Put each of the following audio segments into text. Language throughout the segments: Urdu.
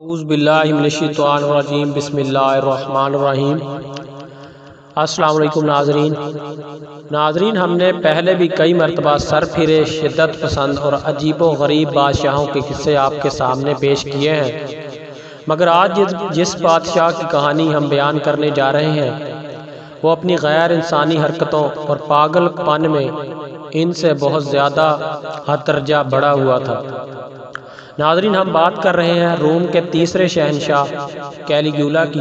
اعوذ باللہ من الشیطان الرجیم بسم اللہ الرحمن الرحیم۔ السلام علیکم ناظرین، ہم نے پہلے بھی کئی مرتبہ سر پھرے شدت پسند اور عجیب و غریب بادشاہوں کے قصے آپ کے سامنے پیش کیے ہیں، مگر آج جس بادشاہ کی کہانی ہم بیان کرنے جا رہے ہیں وہ اپنی غیر انسانی حرکتوں اور پاگل پن میں ان سے بہت زیادہ حد درجہ بڑھا ہوا تھا۔ ناظرین، ہم بات کر رہے ہیں روم کے تیسرے شہنشاہ کیلیگولا کی۔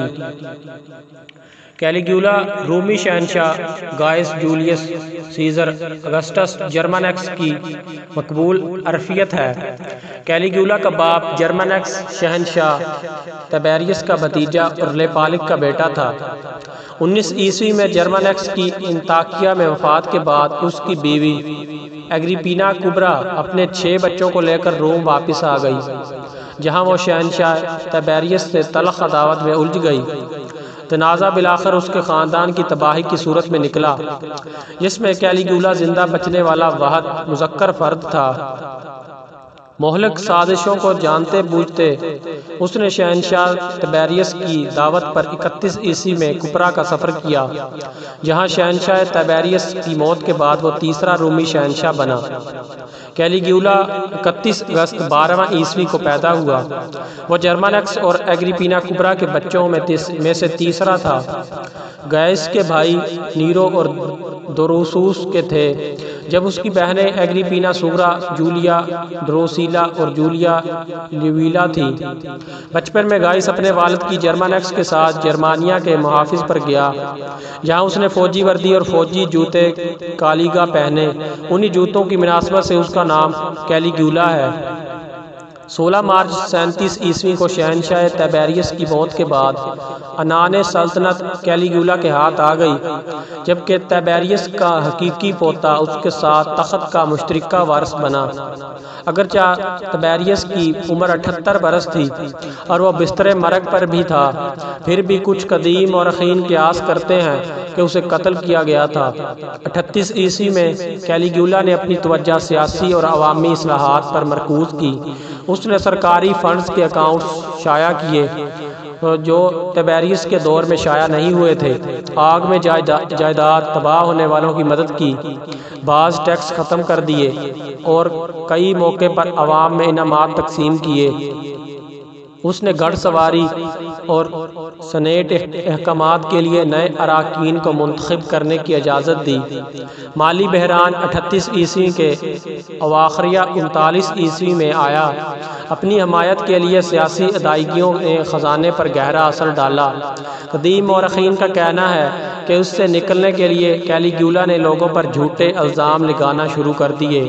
کیلیگولا رومی شہنشاہ گائس جولیس سیزر اگسٹس جرمنیکس کی مقبول عرفیت ہے۔ کیلیگولا کا باپ جرمنیکس شہنشاہ تیبریس کا بھتیجا اور لیپالک کا بیٹا تھا۔ 19 عیسوی میں جرمنیکس کی انطاکیہ میں وفات کے بعد اس کی بیوی اگریپینا کبریٰ اپنے 6 بچوں کو لے کر روم واپس آ گئی، جہاں وہ شہنشاہ تیبریس سے تلخ عداوت میں الجھ گئی۔ تنازع بالآخر اس کے خاندان کی تباہی کی صورت میں نکلا، جس میں کیلیگولا زندہ بچنے والا واحد مذکر فرد تھا۔ مہلک سازشوں کو جانتے بوجھتے اس نے شہنشاہ تیبریس کی دعوت پر 31 عیسوی میں کپرا کا سفر کیا، جہاں شہنشاہ تیبریس کی موت کے بعد وہ تیسرا رومی شہنشاہ بنا۔ کیلیگولا 31 اگست 12واں عیسوی کو پیدا ہوا۔ وہ جرمنیکس اور اگریپینا کبریٰ کے بچوں میں سے تیسرا تھا۔ گائس کے بھائی نیرو اور دروسوس کے تھے، جب اس کی بہنیں اگریپینا صغریٰ، جولیا ڈروسیلا اور جولیا لیویلا تھی۔ بچپن میں گائس اپنے والد کی جرمنیکس کے ساتھ جرمانیہ کے محافظ پر گیا، جہاں اس نے فوجی وردی اور فوجی جوتے کالیگا پہنے۔ انہی جوتوں کی مناسبت سے اس کا نام کیلیگولا ہے۔ 16 مارچ 37 عیسوی کو شہنشاہ تیبریس کی موت کے بعد عنان سلطنت کیلیگولا کے ہاتھ آ گئی، جبکہ تیبریس کا حقیقی پوتا اس کے ساتھ تخت کا مشترکہ وارث بنا۔ اگرچہ تیبریس کی عمر 78 برس تھی اور وہ بستر مرگ پر بھی تھا، پھر بھی کچھ قدیم مورخین قیاس کرتے ہیں کہ اسے قتل کیا گیا تھا۔ 38 عیسوی میں کیلیگولا نے اپنی توجہ سیاسی اور عوامی اصلاحات پر مرکوز کی۔ اس نے سرکاری فنڈز کے اکاؤنٹس شائع کیے جو تیبریس کے دور میں شائع نہیں ہوئے تھے، آگ میں جائیداد تباہ ہونے والوں کی مدد کی، بعض ٹیکس ختم کر دیے اور کئی موقع پر عوام میں انعامات تقسیم کیے۔ اس نے گھڑ سواری اور سینیٹ احکامات کے لیے نئے اراکین کو منتخب کرنے کی اجازت دی۔ مالی بحران 38 عیسوی کے اواخر یا 39 عیسوی میں آیا۔ اپنی حمایت کے لیے سیاسی ادائیگیوں نے خزانے پر گہرا اثر ڈالا۔ قدیم مورخین کا کہنا ہے کہ اس سے نکلنے کے لیے کیلیگولا نے لوگوں پر جھوٹے الزام لگانا شروع کر دیے،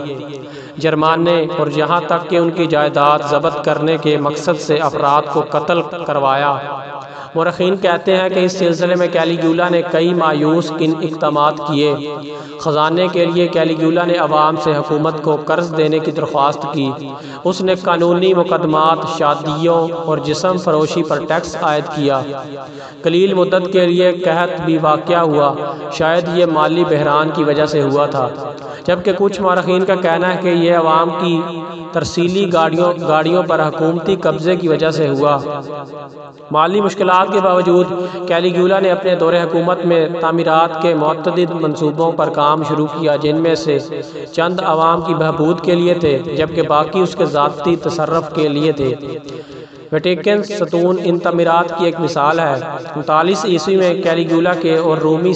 جرمانے اور یہاں تک کہ ان کی جائیداد ضبط کرنے کے مقصد سے افراد کو قتل کروایا۔ مورخین کہتے ہیں کہ اس سلسلے میں کیلیگولا نے کئی مایوس کن اقدامات کیے۔ خزانے کے لیے کیلیگولا نے عوام سے حکومت کو قرض دینے کی درخواست کی۔ اس نے قانونی مقدمات، شادیوں اور جسم فروشی پر ٹیکس عائد کیا۔ قلیل مدت کے لیے قحط بھی واقع ہوا، شاید یہ مالی بحران کی وجہ سے ہوا تھا، جبکہ کچھ مورخین کا کہنا ہے کہ یہ عوام کی ترسیلی گاڑیوں پر حکومتی قبضے کی وجہ سے ہوا۔ مالی مشکلات کے باوجود کیلیگولا نے اپنے دور حکومت میں تعمیرات کے متعدد منصوبوں پر کام شروع کیا، جن میں سے چند عوام کی بہبود کے لیے تھے جبکہ باقی اس کے ذاتی تصرف کے لیے تھے۔ ویٹیکن ستون ان تعمیرات کی ایک مثال ہے۔ 39 عیسوی میں کیلیگولا کے اور رومی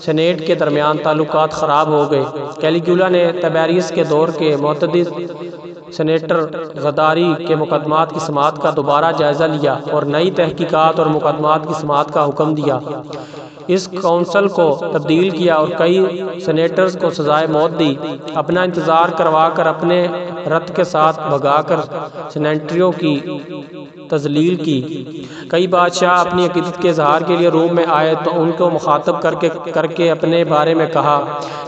سینیٹ کے درمیان تعلقات خراب ہو گئے۔ کیلیگولا نے تیبریس کے دور کے متعدد سینیٹر غداری کے مقدمات کی سماعت کا دوبارہ جائزہ لیا اور نئی تحقیقات اور مقدمات کی سماعت کا حکم دیا۔ اس کونسل کو تبدیل کیا اور کئی سینیٹرز کو سزائے موت دی۔ اپنا انتظار کروا کر اپنے رتھ کے ساتھ بھگا کر سینیٹریوں کی تذلیل کی۔ کئی بادشاہ اپنی عقیدت کے اظہار کے لیے روم میں آئے تو ان کو مخاطب کر کے اپنے بارے میں کہا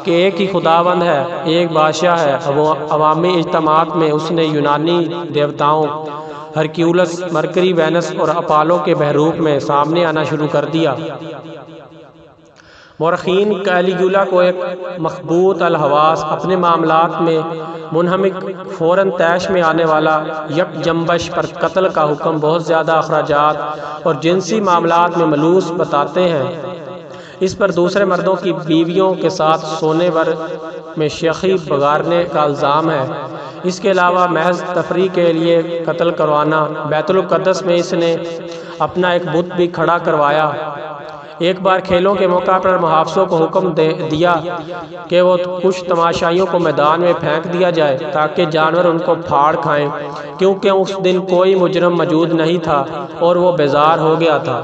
کہ ایک ہی خداوند ہے، ایک بادشاہ ہے۔ عوامی اجتماعات میں اس نے یونانی دیوتاؤں ہرکیولس، مرکری، وینس اور اپالو کے بحروپ میں سامنے آنا شروع کر دیا۔ مورخین کیلیگولا کو ایک مخبوط الحواس، اپنے معاملات میں منہمک، فوراً طیش میں آنے والا، یک جنبش پر قتل کا حکم، بہت زیادہ اخراجات اور جنسی معاملات میں ملوث بتاتے ہیں۔ اس پر دوسرے مردوں کی بیویوں کے ساتھ سونے میں شیخی بگارنے کا الزام ہے۔ اس کے علاوہ محض تفریح کے لیے قتل کروانا۔ بیت المقدس میں اس نے اپنا ایک بت بھی کھڑا کروایا۔ ایک بار کھیلوں کے موقع پر محافظوں کو حکم دیا کہ وہ کچھ تماشائیوں کو میدان میں پھینک دیا جائے تاکہ جانور ان کو پھاڑ کھائیں، کیونکہ اس دن کوئی مجرم موجود نہیں تھا اور وہ بیزار ہو گیا تھا۔